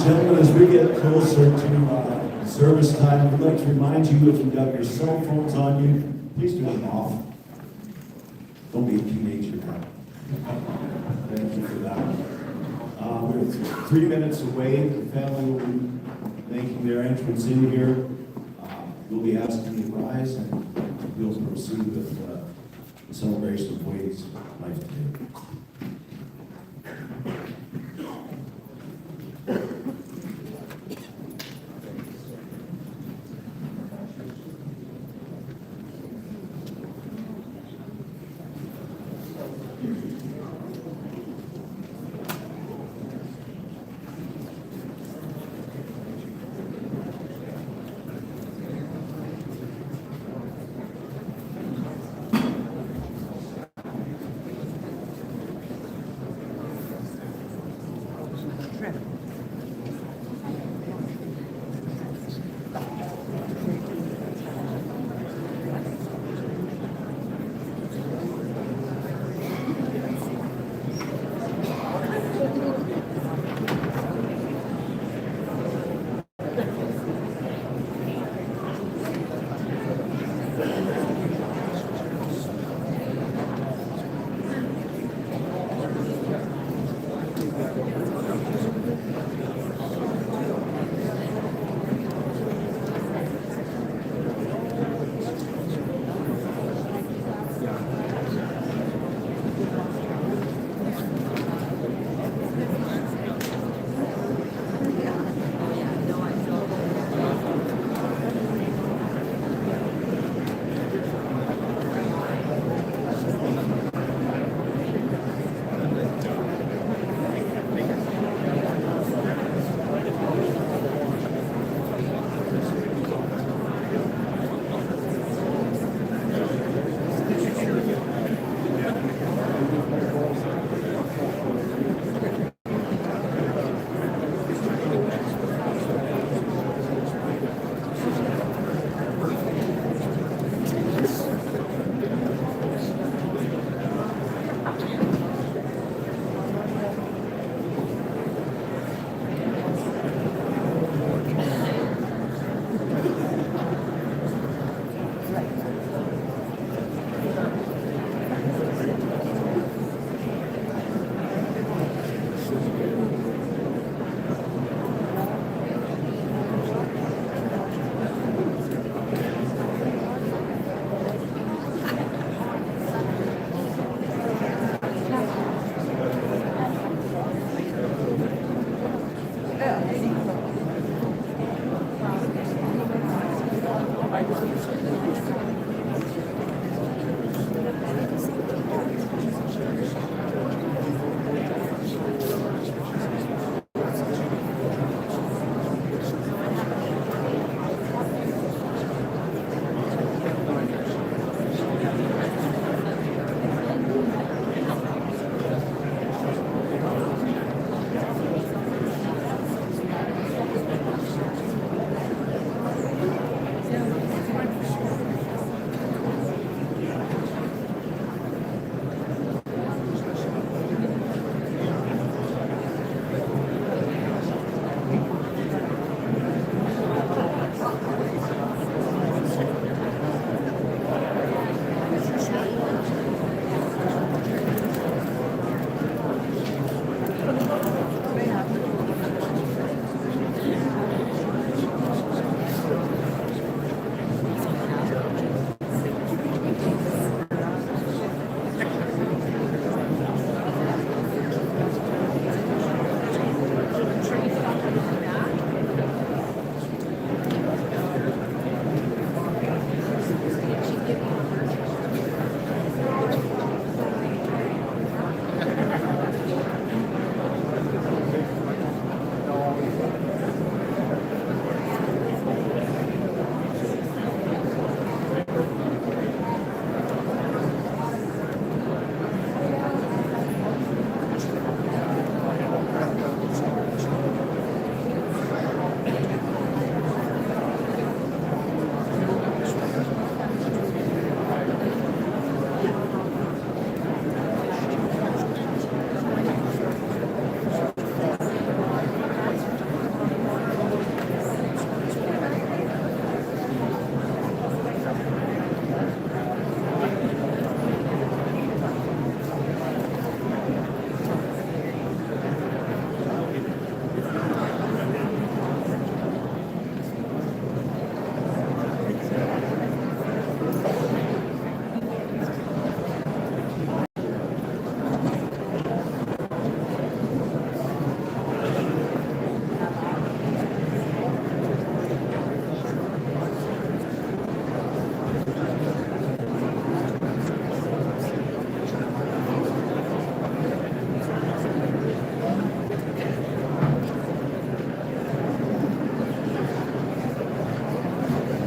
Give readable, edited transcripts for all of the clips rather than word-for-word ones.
and gentlemen, as we get closer to service time, we'd like to remind you, if you've got your cell phones on you, please turn them off. Don't be a teenager now. Thank you for that. We're 3 minutes away. The family will be making their entrance in here. We'll be asking you to rise and we'll proceed with the celebration of Wade's life today.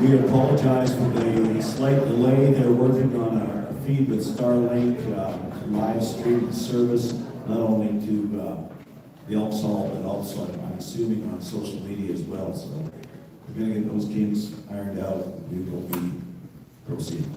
We apologize for the slight delay. They're working on a feed with Starlink to live stream the service, not only to the Elks Hall, but also, I'm assuming, on social media as well. So we're going to get those kinks ironed out. We will be proceeding.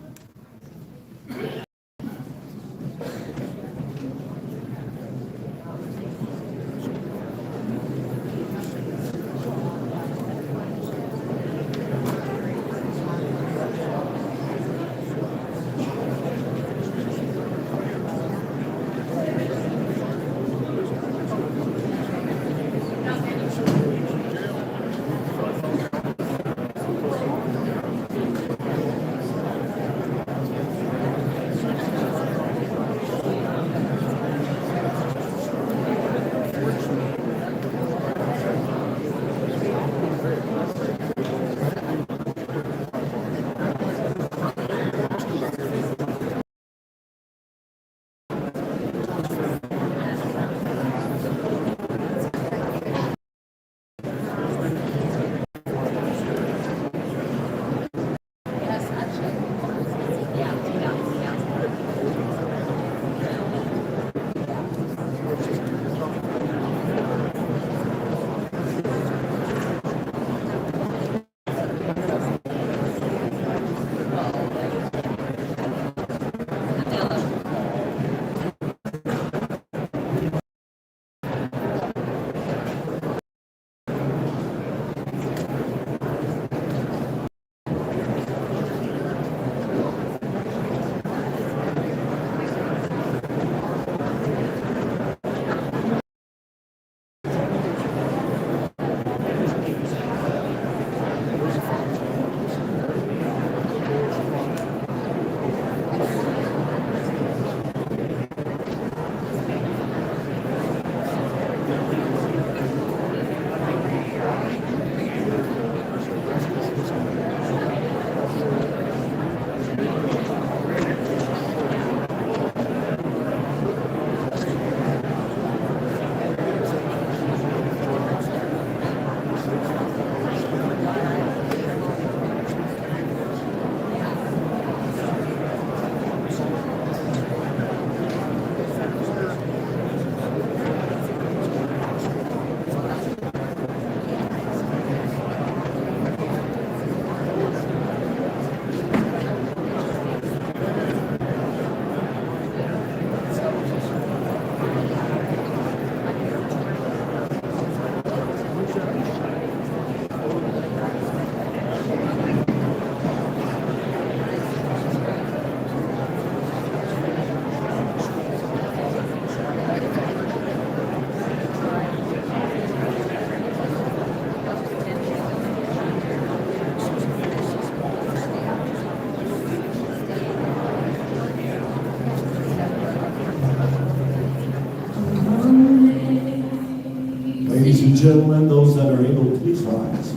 Ladies and gentlemen, those that are able, please rise.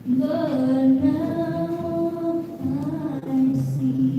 But now I see.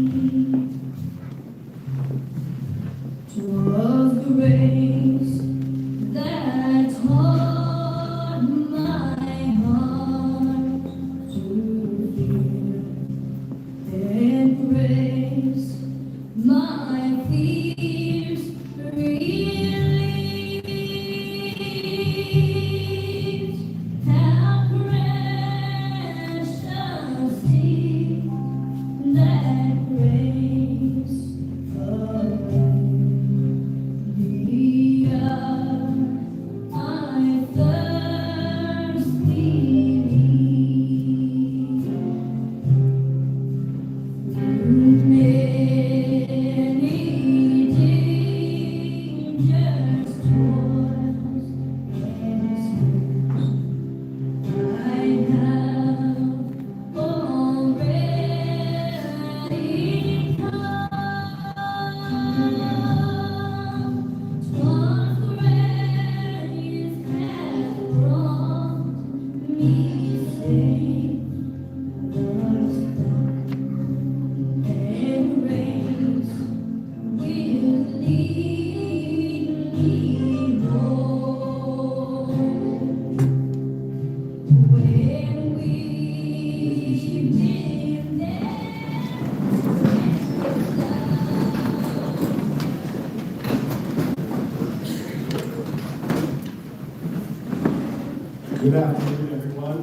Good afternoon, everyone.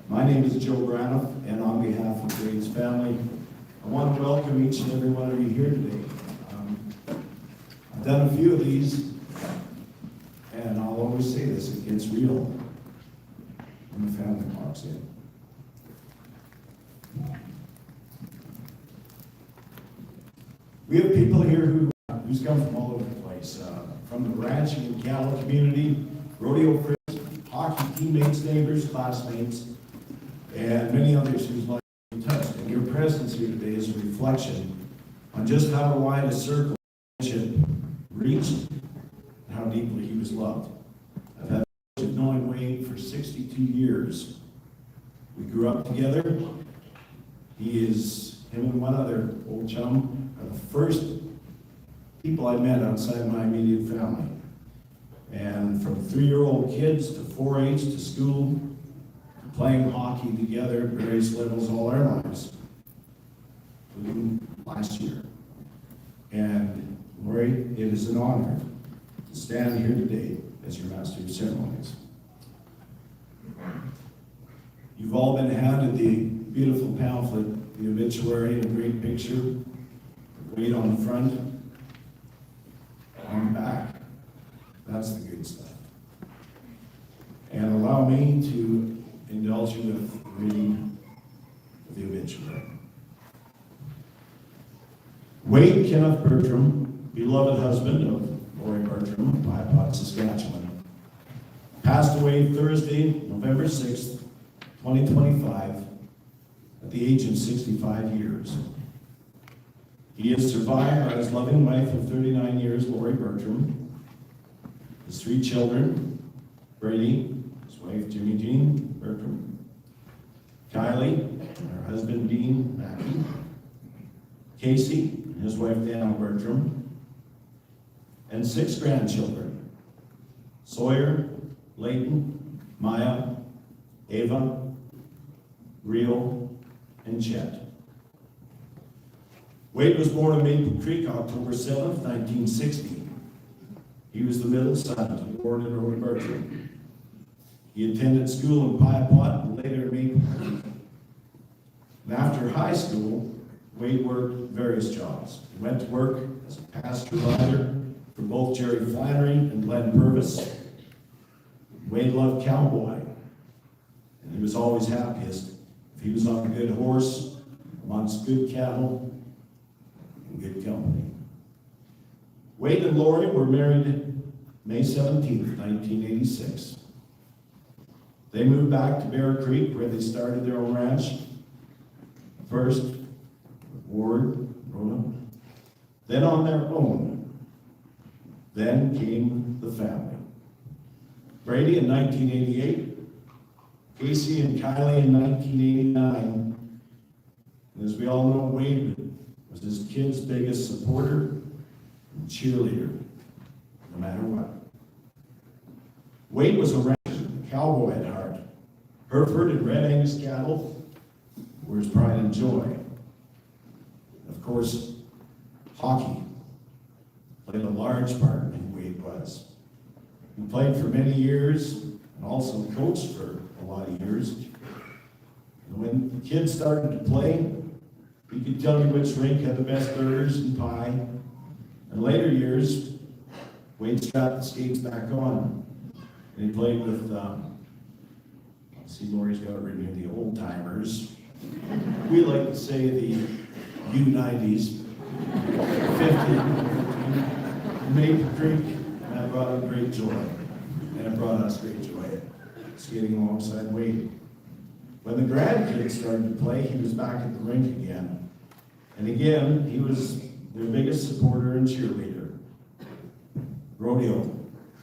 My name is Joe Braniff, and on behalf of Grade's family, I want to welcome each and every one of you here today. I've done a few of these, and I'll always say this: it gets real when the family walks in. We have people here who's come from all over the place, from the ranching and cattle community, rodeo friends, hockey teammates, neighbors, classmates, and many others whose lives have been touched. And your presence here today is a reflection on just how wide a circle friendship reached and how deeply he was loved. I've had the privilege of knowing Wayne for 62 years. We grew up together. Him and one other old chum are the first people I met outside my immediate family. And from 3-year-old kids to 4-H to school, to playing hockey together at various levels all our lives, including last year. And Lori, it is an honor to stand here today as your Master of Ceremonies. You've all been handed the beautiful pamphlet, the obituary, and a great picture, Wade on the front, on the back. That's the good stuff. And allow me to indulge you with reading the obituary. Wade Kenneth Bertram, beloved husband of Lori Bertram, Piedmont, Saskatchewan, passed away Thursday, November 6th, 2025, at the age of 65 years. He is survived by his loving wife of 39 years, Lori Bertram, his 3 children, Brady, his wife Jimmy Jean Bertram, Kylie, and her husband Dean Mackey, Casey, and his wife Dana Bertram, and 6 grandchildren, Sawyer, Layton, Maya, Ava, Rio, and Chet. Wade was born in Maple Creek, October 7th, 1960. He was the middle son to Lord and Rhoda Bertram. He attended school in Piedmont and later in Maple Creek. And after high school, Wade worked various jobs. He went to work as a pasture rider for both Jerry Flannery and Glenn Purvis. Wade loved cowboy, and he was always happiest if he was on a good horse, amongst good cattle, and good company. Wade and Lori were married May 17th, 1986. They moved back to Bear Creek, where they started their own ranch. First, with Ward, Rona, then on their own. Then came the family. Brady in 1988, Casey and Kylie in 1989. And as we all know, Wade was his kid's biggest supporter and cheerleader, no matter what. Wade was a rancher, cowboy at heart. Hereford and Red Angus cattle were his pride and joy. Of course, hockey played a large part in who Wade was. He played for many years and also coached for a lot of years. And when kids started to play, he could tell you which rink had the best burgers and pie. In later years, Wade strapped the skates back on, and he played with, see, Lori's got it written here, the old timers. We like to say the U90s, 50, Maple Creek, and that brought him great joy. And it brought us great joy, skating alongside Wade. When the grandkids started to play, he was back at the rink again. And again, he was their biggest supporter and cheerleader. Rodeo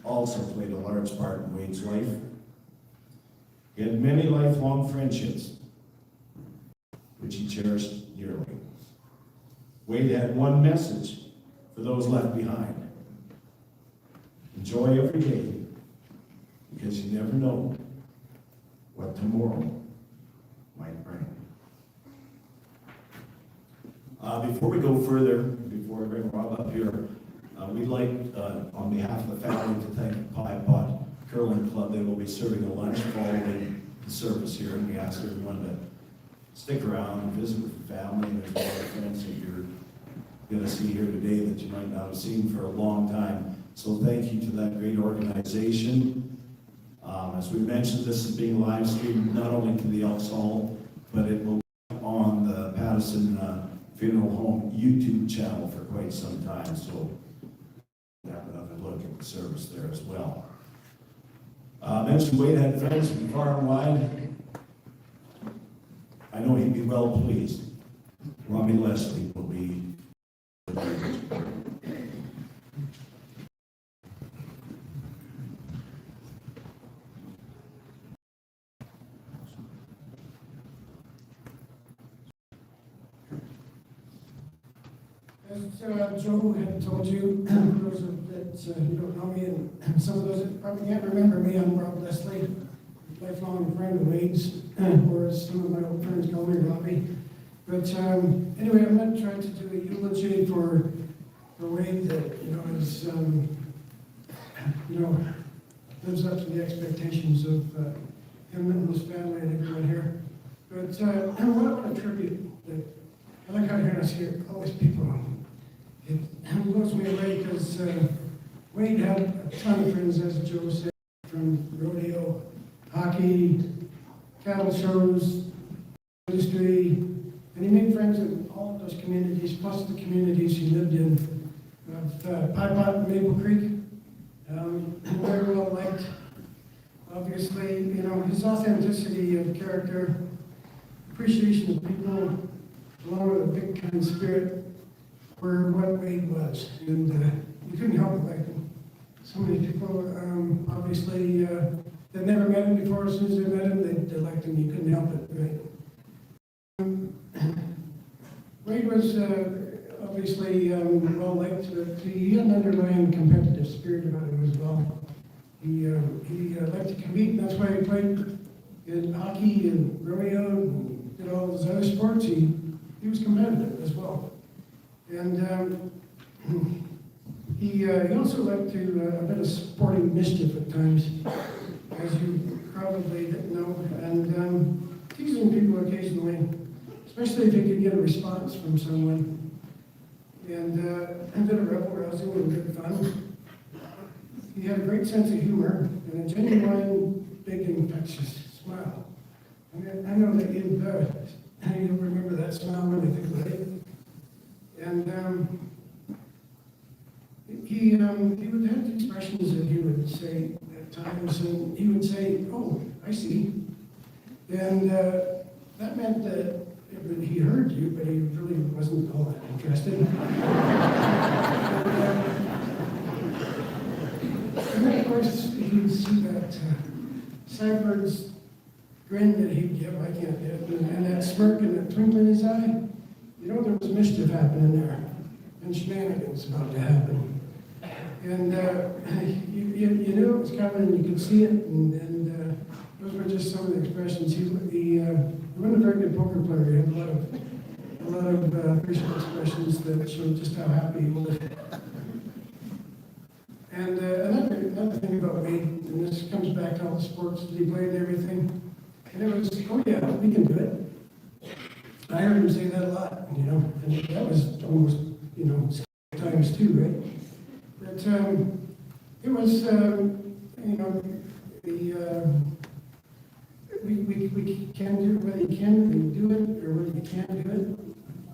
also played a large part in Wade's life. He had many lifelong friendships, which he cherished dearly. Wade had one message for those left behind. Enjoy every day, because you never know what tomorrow might bring. Before we go further, before before I bring Rob up here, we'd like, on behalf of the family, to thank Pie Pot Curling Club. They will be serving a lunch following the service here, and we ask everyone to stick around and visit with the family. And there's a lot of friends that you're going to see here today that you might not have seen for a long time. So thank you to that great organization. As we mentioned, this is being live streamed not only to the Elks Hall, but it will be on the Patterson Funeral Home YouTube channel for quite some time. So have another look at the service there as well. Mentioned Wade had friends from far and wide. I know he'd be well pleased. Robbie Leslie will be. As Joe had told you, for those that you don't know me, and some of those that probably can't remember me, I'm Rob Leslie, lifelong friend of Wade's, or as some of my old friends call me, Robbie. But anyway, I'm going to try to do a eulogy for Wade that is lives up to the expectations of him and his family and everyone here. But I want to tribute that. I like how you're here, all these people. It blows me away because Wade had a ton of friends, as Joe said, from rodeo, hockey, cattle shows, industry, and he made friends in all of those communities, plus the communities he lived in, of Pie Pot and Maple Creek. Very well liked. Obviously, his authenticity of character, appreciation of people, along with a big kind spirit, were what Wade was, and you couldn't help but like him. So many people, obviously, that never met him before. As soon as they met him, they liked him. You couldn't help it, right? Wade was obviously well liked, but he had an underlying competitive spirit about him as well. He liked to compete, and that's why he played in hockey and rodeo and did all those other sports. He was competitive as well. And he also liked to a bit of sporting mischief at times, as you probably didn't know, and teasing people occasionally, especially if he could get a response from someone. And a bit of rebel rousing and good fun. He had a great sense of humor and a genuine, big, infectious smile. I know that you'll remember that smile when you think about it. And he would have expressions that he would say at times, and he would say, "Oh, I see." And that meant that he heard you, but he really wasn't all that interested. And then, of course, you'd see that sideburns grin that he'd give, I can't get it, and that smirk and that twinkle in his eye. There was mischief happening there, and shenanigans about to happen. And you knew it was coming, and you could see it, and those were just some of the expressions. He wasn't a very good poker player. He had a lot of facial expressions that showed just how happy he was. And another thing about Wade, and this comes back to all the sports that he played and everything, and it was, "Oh yeah, we can do it." I heard him say that a lot, and that was almost, times two, right? But it was, we can do it, whether you can do it or whether you can't do it,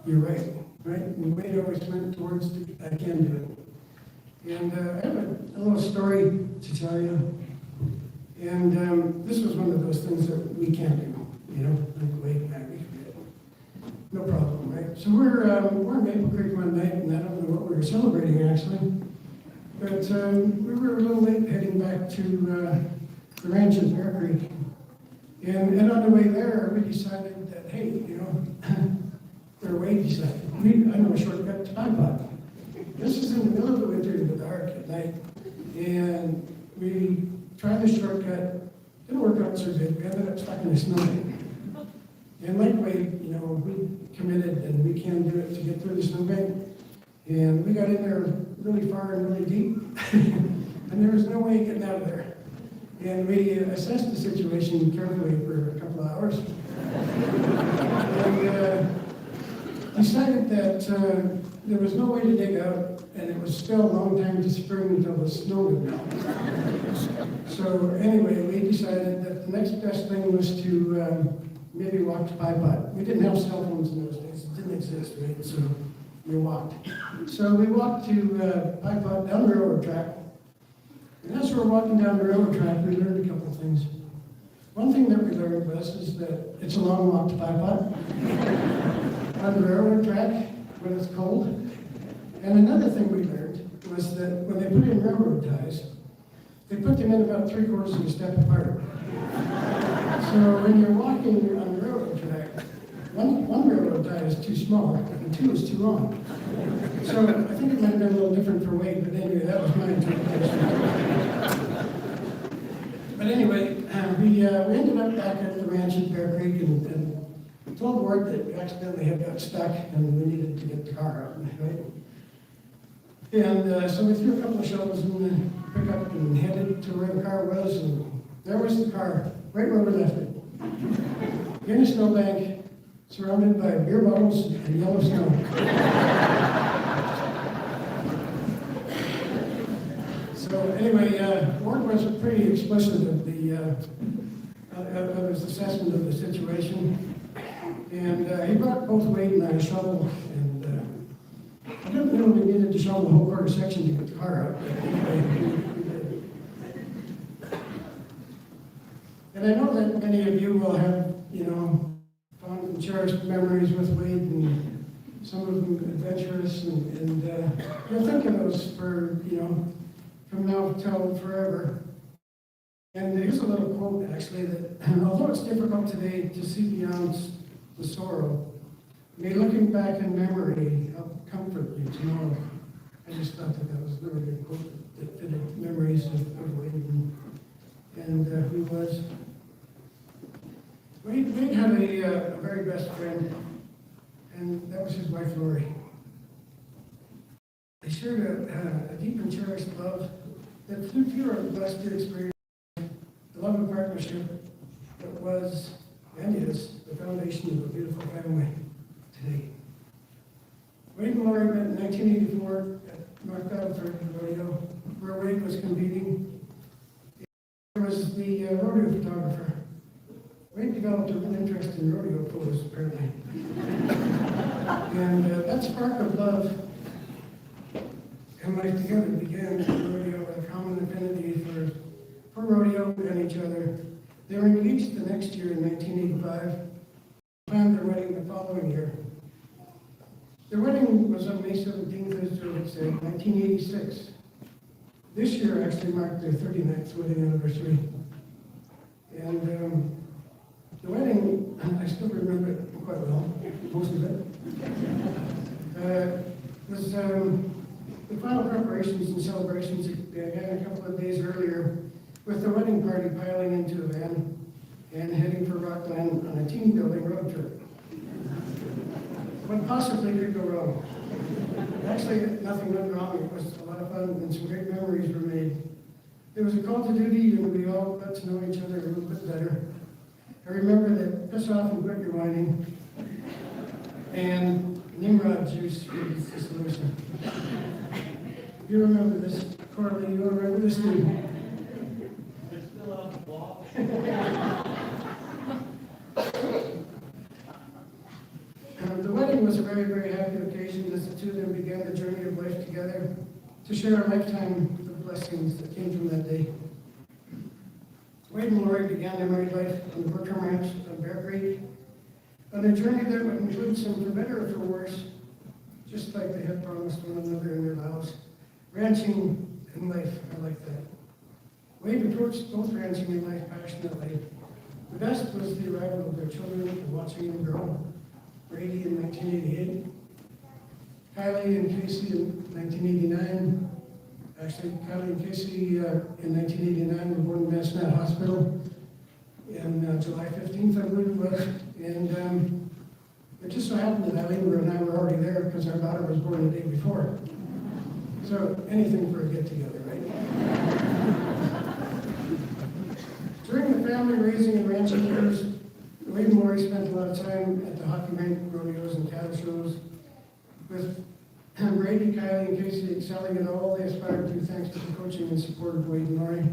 you're right? And Wade always went towards I can do it. And I have a little story to tell you, and this was one of those things that we can do, like Wade and I. No problem, right? So we're in Maple Creek one night, and I don't know what we were celebrating actually, but we were a little late heading back to the ranch at Bear Creek, and on the way there, we decided that hey, or Wade decided, I know a shortcut to Pie Pot. This is in the middle of the winter in the dark at night, and we tried the shortcut. Didn't work out so good. We ended up stuck in a snowbank. And like Wade, we committed and we can do it to get through the snowbank. And we got in there really far and really deep, and there was no way getting out of there. And we assessed the situation carefully for a couple of hours. And decided that there was no way to dig out, and it was still a long time to spring until the snow would melt. So anyway, we decided that the next best thing was to maybe walk to Pie Pot. We didn't have cell phones in those days, it didn't exist, right? So we walked. So we walked to Pie Pot down the railroad track. And as we were walking down the railroad track, we learned a couple of things. One thing that we learned is that it's a long walk to Pie Pot on the railroad track when it's cold. And another thing we learned was that when they put in railroad ties, they put them in about 3/4 of a step apart. So when you're walking on the railroad track, one railroad tie is too small and two is too long. So I think it might have been a little different for Wade, but anyway, that was my interpretation. But anyway, we ended up back at the ranch at Bear Creek and told Ward that we accidentally had got stuck and we needed to get the car out, right? And so we threw a couple of shovels in the pickup and headed to where the car was, and there was the car, right where we left it. In a snowbank, surrounded by beer bottles and yellow snow. So anyway, Ward was pretty explicit of his assessment of the situation. And he brought both Wade and I a shovel, and I didn't know we needed to shovel the whole quarter section to get the car out. But anyway, we did. And I know that many of you will have, fond and cherished memories with Wade, and some of them adventurous, and you'll think of those for, from now till forever. And here's a little quote, actually, that although it's difficult today to see beyond the sorrow, may looking back in memory help comfort you tomorrow. I just thought that was a really good quote that fitted memories of Wade and who he was. Wade had a very best friend, and that was his wife, Lori. They shared a deep and cherished love that few are blessed to experience. The love and partnership that was and is the foundation of a beautiful family today. Wade and Lori met in 1984 at North Battleford Rodeo, where Wade was competing. He was the rodeo photographer. Wade developed a real interest in rodeo photos, apparently. And that spark of love and life together began with rodeo with a common affinity for rodeo and each other. They were engaged the next year in 1985, planned their wedding the following year. Their wedding was on May 17th, as Joe had said, 1986. This year actually marked their 39th wedding anniversary. And the wedding, I still remember it quite well, most of it, was the final preparations and celebrations began a couple of days earlier, with the wedding party piling into a van and heading for Rockland on a team-building road trip. What possibly could go wrong? Actually, nothing went wrong. It was a lot of fun and some great memories were made. There was a call to duty and we all got to know each other a little bit better. I remember that piss off and quit your whining and Nimrod juice was the solution. You remember this, Corley, you remember this too? The wedding was a very, very happy occasion as the two of them began the journey of life together to share a lifetime of blessings that came from that day. Wade and Lori began their married life on the Bertram Ranch on Bear Creek, on a journey that would include some for better or for worse, just like they had promised one another in their vows. Ranching and life are like that. Wade approached both ranching and life passionately. The best was the arrival of their children and watching them grow. Brady in 1988, Kylie and Casey in 1989. Actually, Kylie and Casey in 1989 were born in Massillon Hospital in July 15th, I believe it was. And it just so happened that Eileen and I were already there because our daughter was born the day before. anything for a get-together, right? During the family raising and ranching years, Wade and Lori spent a lot of time at the hockey rink, rodeos, and cattle shows. With Brady, Kylie, and Casey excelling at all they aspired to thanks to the coaching and support of Wade and Lori.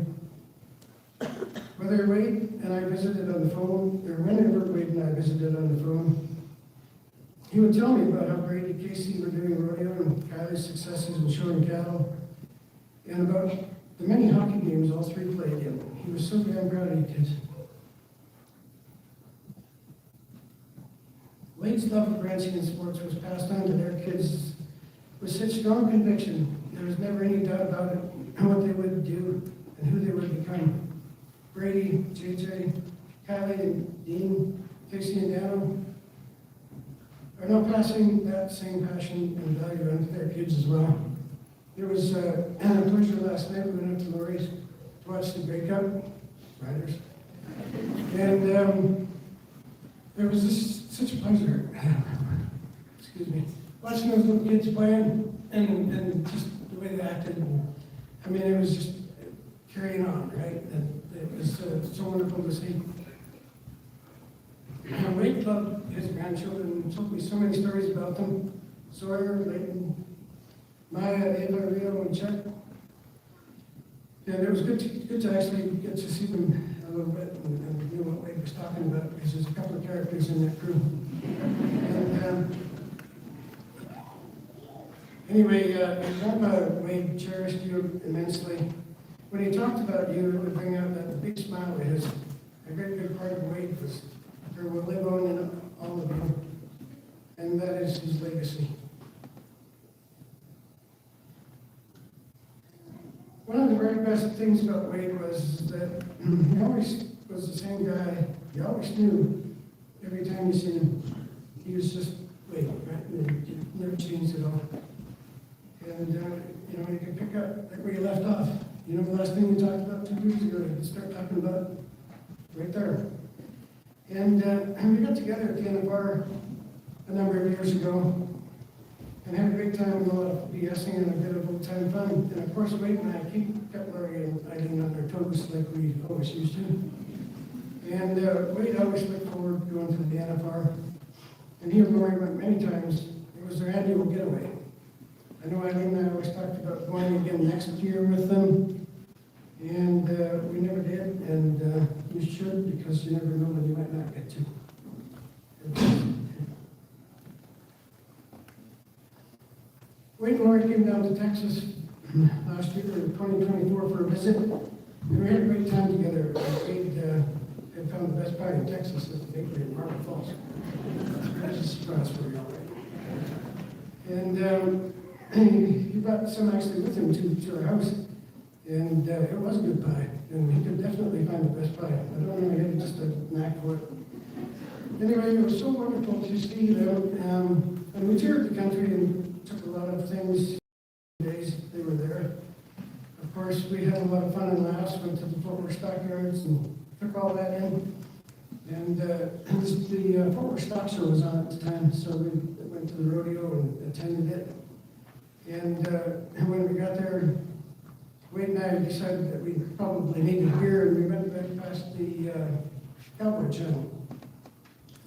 Whether Wade and I visited on the phone, or whenever Wade and I visited on the phone, he would tell me about how Brady and Casey were doing rodeo and Kylie's successes in showing cattle, and about the many hockey games all three played in. He was so damn proud of you kids. Wade's love of ranching and sports was passed on to their kids with such strong conviction. There was never any doubt about it, what they would do and who they would become. Brady, JJ, Kylie, and Dean, Casey, and Dano are now passing that same passion and value on to their kids as well. There was a pleasure last night. We went up to Lori's to watch the Grey Cup Riders, and there was such a pleasure. Excuse me, watching those little kids playing and just the way they acted. I mean, it was just carrying on, right? And it was so wonderful to see. Wade loved his grandchildren and told me so many stories about them. Sawyer, Leighton, Maya, Ava, Rio, and Chuck. And it was good to actually get to see them a little bit and knew what Wade was talking about, because there's a couple of characters in that crew. And anyway, Grandpa Wade cherished you immensely. When he talked about you, it would bring out that big smile of his. A great big part of Wade was there will live on in all of you, and that is his legacy. One of the very best things about Wade was that he always was the same guy. You always knew every time you seen him. He was just Wade, right? He never changed at all. And you know, you can pick up like where you left off. You know, the last thing we talked about 2 weeks ago, you start talking about right there. And we got together at the NFR a number of years ago and had a great time with a lot of BSing and a bit of old-time fun. And of course, Wade and I kept Lori and Eileen on their toes like we always used to. And Wade always looked forward to going to the NFR. And he and Lori went many times. It was their annual getaway. I know Eileen and I always talked about going again next year with them. And we never did, and we should, because you never know when you might not get to. Wade and Lori came down to Texas last year in 2024 for a visit, and we had a great time together. Wade had found the best pie in Texas at the bakery in Marble Falls. That was a surprise for you, all right. And he brought some actually with him to our house. And it was a good pie, and he could definitely find the best pie. I don't know, he had just a knack for it. Anyway, it was so wonderful to see them, and we toured the country and took a lot of things days they were there. Of course, we had a lot of fun and laughs, went to the Fort Worth Stockyards and took all that in. And the Fort Worth Stock Show was on at the time, so we went to the rodeo and attended it. And when we got there, Wade and I decided that we probably needed beer, and we went back past the Cowboy Channel,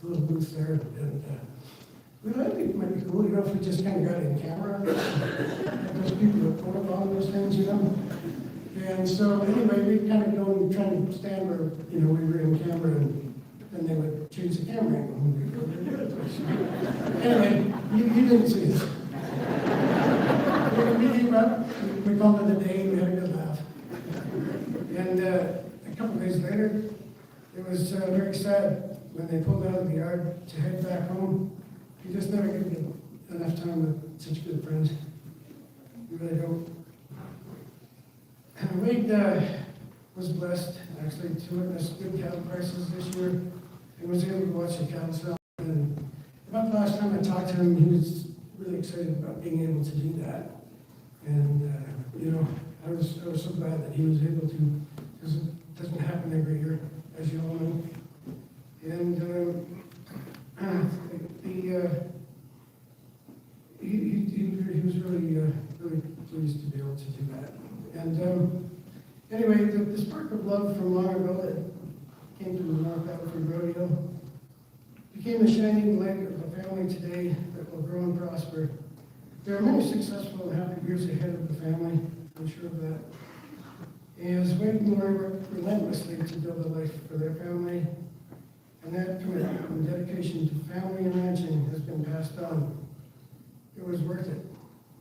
the little booth there, and we thought it might be cool, you know, if we just kind of got in camera, like those people that photobomb those things, you know. And so anyway, we kind of go and try to stand where, you know, we were in camera, and then they would change the camera angle. Anyway, you didn't see this. We came up, we called it a day, and we had a good laugh. And a couple of days later, it was very sad when they pulled out of the yard to head back home. You just never get enough time with such good friends. You really don't. And Wade was blessed, actually, to witness good cattle prices this year, and was able to watch the cattle sell. And about the last time I talked to him, he was really excited about being able to do that. And, you know, I was so glad that he was able to, because it doesn't happen every year, as you all know. And he was really pleased to spark of love from long ago that came from the North Alfred Rodeo became the shining light of the family today that will grow and prosper. There are many successful and happy years ahead of the family, I'm sure of that. As Wade and Lori worked relentlessly to build a life for their family, and that commitment and dedication to family and ranching has been passed on. It was worth it.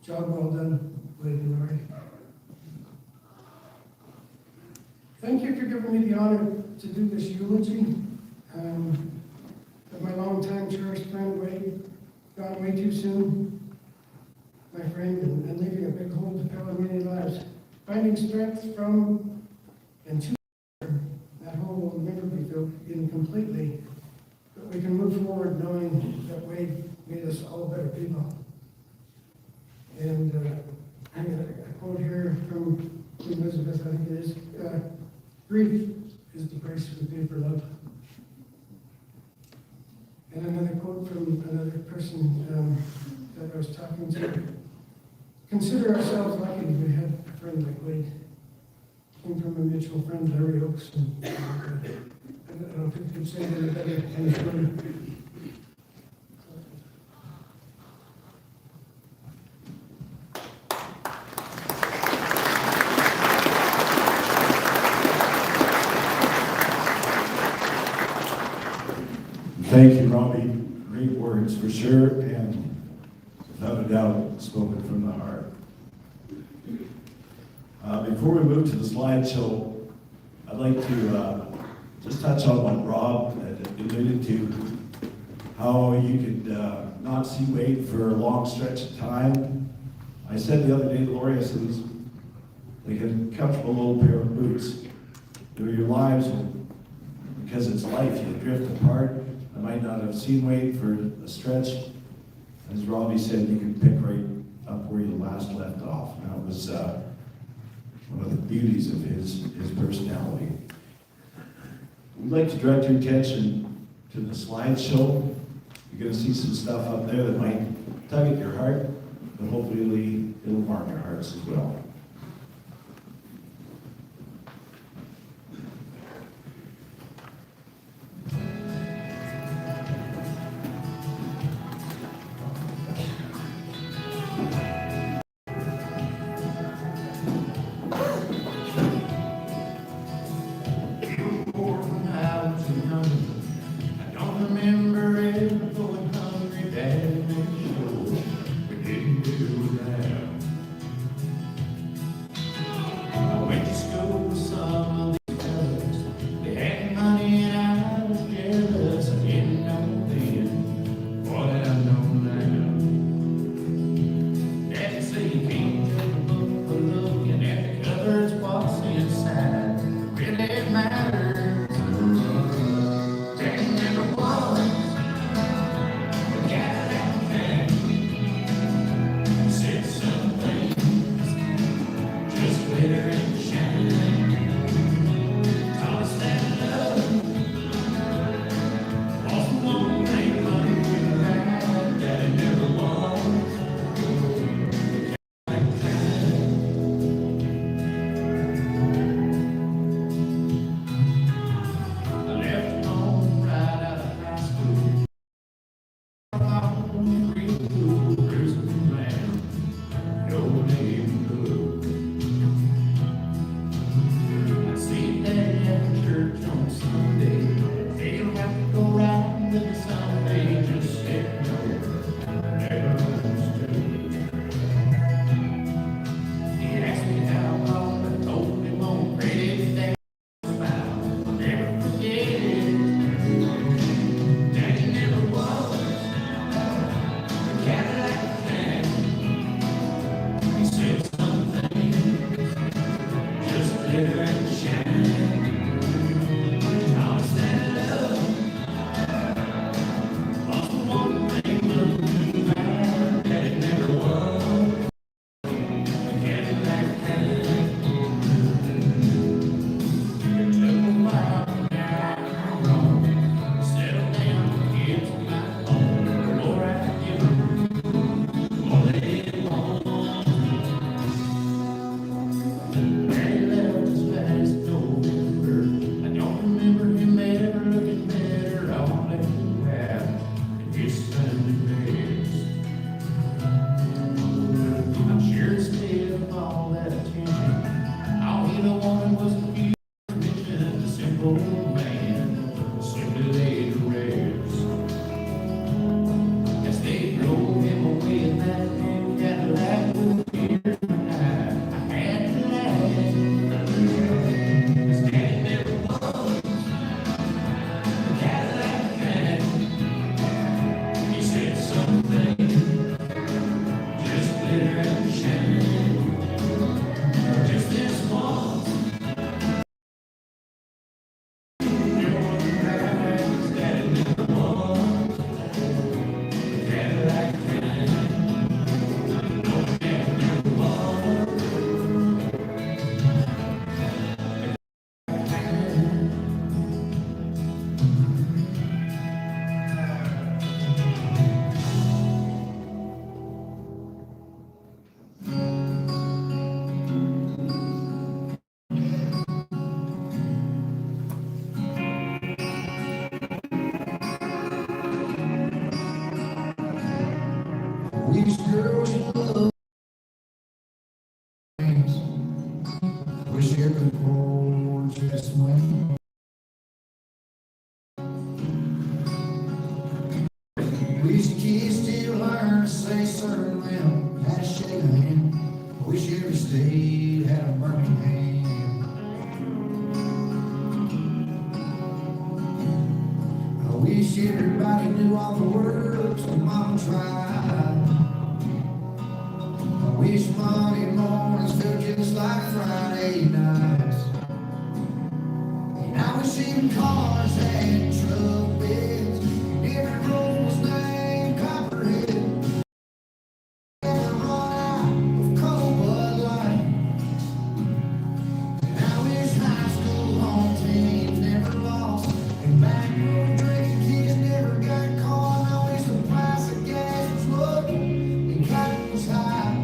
Job well done, Wade and Lori. Thank you for giving me the honor to do this eulogy of my longtime cherished friend Wade, gone way too soon. My friend, and leaving a big hole to fill in many lives. Finding strength from and to that hole will never be filled in completely, but we can move forward knowing that Wade made us all better people. And I got a quote here from Elizabeth, I think it is, grief is the price we pay for love. And another quote from another person that I was talking to. Consider ourselves lucky we had a friend like Wade. Came from a mutual friend, Larry Oaks. And, I don't know if you could say that better in this room. Thank you, Robbie. Great words for sure, and without a doubt, spoken from the heart. Before we move to the slideshow, I'd like to just touch on what Rob had alluded to, how you could not see Wade for a long stretch of time. I said the other day to Lori, I said, he's like a comfortable little pair of boots. Your lives, because it's life, you drift apart. I might not have seen Wade for a stretch. As Robbie said, you can pick right up where you last left off. And that was one of the beauties of his personality. We'd like to direct your attention to the slideshow. You're going to see some stuff up there that might tug at your heart, but hopefully it'll warm your hearts as well. old man slowly laid to rest as they drove him away in that new Cadillac with fear. I had to laugh. His daddy never was the Cadillac man. He said something just glitter and shine. Just this once. These girls you love, wish you could hold just one. These kids still learn to say certain when, how to shake a hand. Wish every state had a burning hand. I wish everybody knew all the words that Mama tried. I wish Monday mornings felt just like Friday nights. And I wish even cars had trumpets. Every road was named Copperhead. Never run out of cold Bud Light. And I wish high school home teams never lost. And back road drinking kids never got caught. I wish the price of gas was low and cotton was high.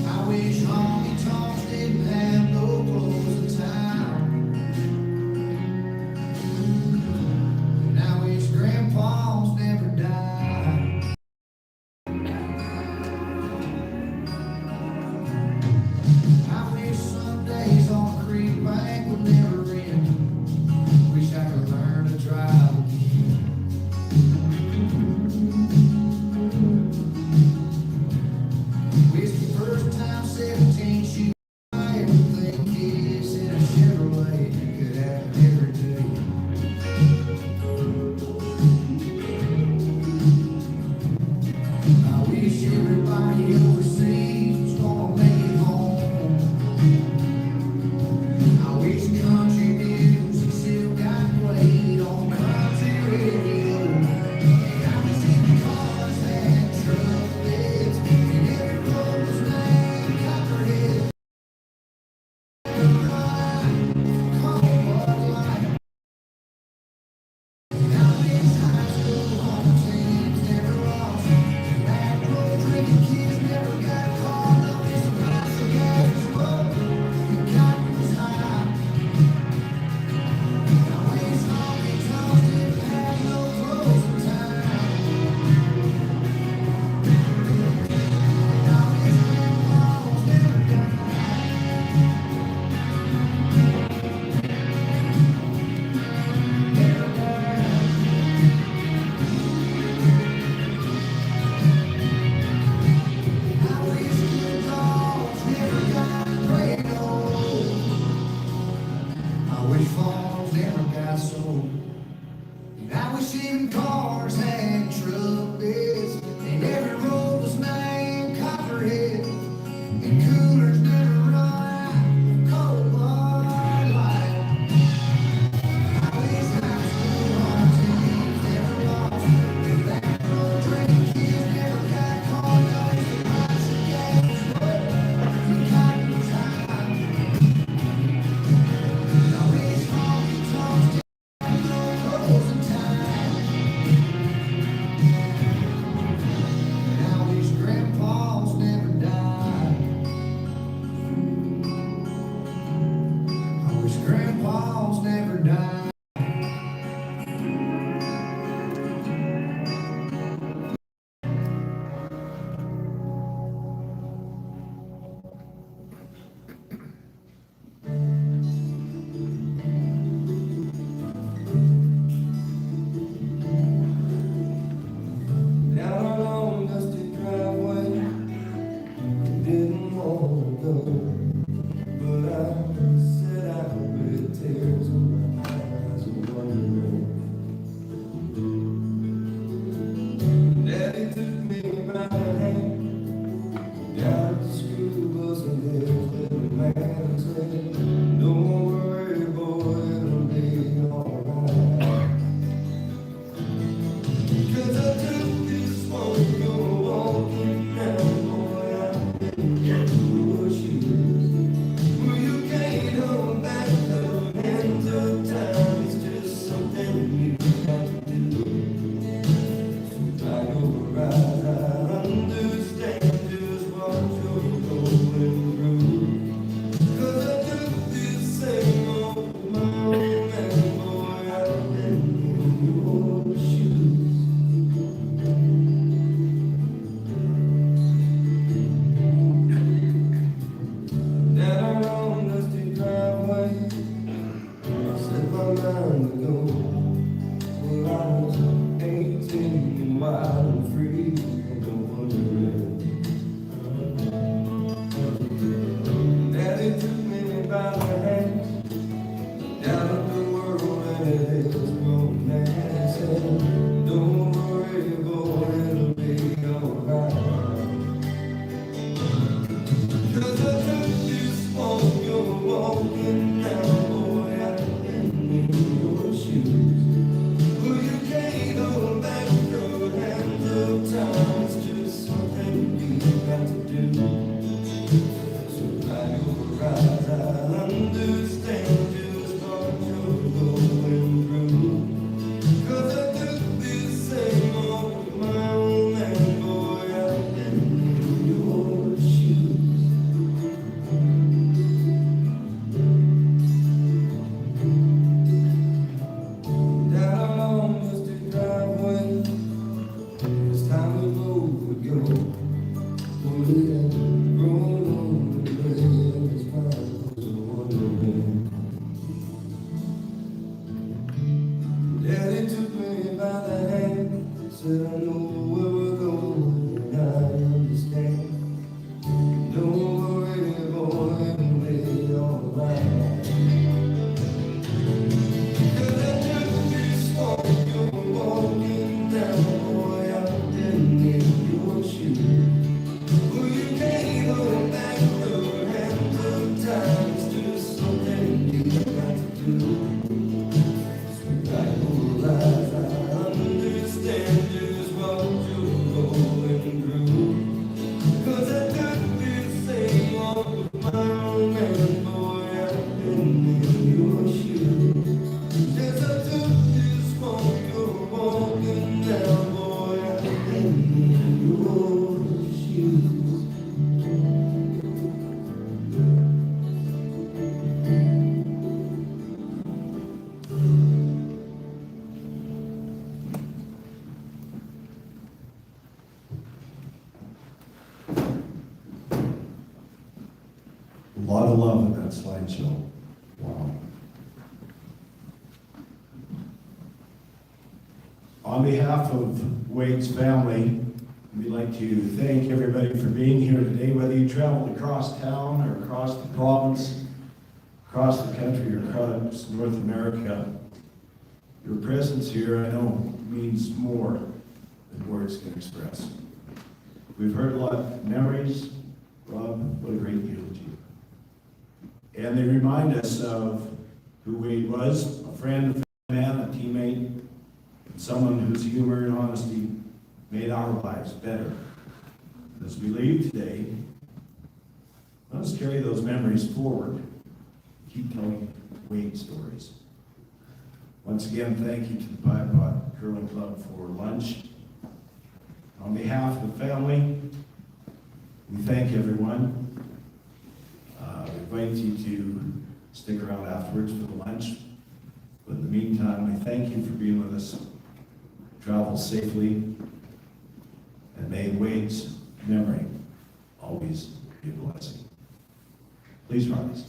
I wish honky tonks didn't have no closing time. And I wish grandpas never died. I wish Sundays on the creek bank would never end. Wish I could learn to drive again. Wish the first time 17 she everything kids in a Chevrolet could happen every day. I wish everybody overseas was gonna make it home. I wish country music still got played on country radio. And I wish even cars had trumpets and every road was named Copperhead. I wish phones never got sold. And I wish even cars had trumpets. And every road was named Copperhead. And coolers never run out of cold Bud Light. I wish high school home teams never lost. And back road drinking kids never got caught. I wish the price of gas was low and cotton was high. I wish honky tonks didn't have no closing time. And I wish grandpas never died. I wish grandpas never died. Slideshow. Wow. On behalf of Wade's family, we'd like to thank everybody for being here today, whether you traveled across town or across the province, across the country, or across North America. Your presence here, I know, means more than words can express. We've heard a lot of memories. Rob, what a great eulogy. And they remind us of who Wade was, a friend, a man, a teammate, and someone whose humor and honesty made our lives better. As we leave today, let us carry those memories forward. Keep telling Wade stories. Once again, thank you to the Pie Pot Curling Club for lunch. On behalf of the family, we thank everyone. We invite you to stick around afterwards for the lunch. But in the meantime, we thank you for being with us. Travel safely, and may Wade's memory always be a blessing. Please rise.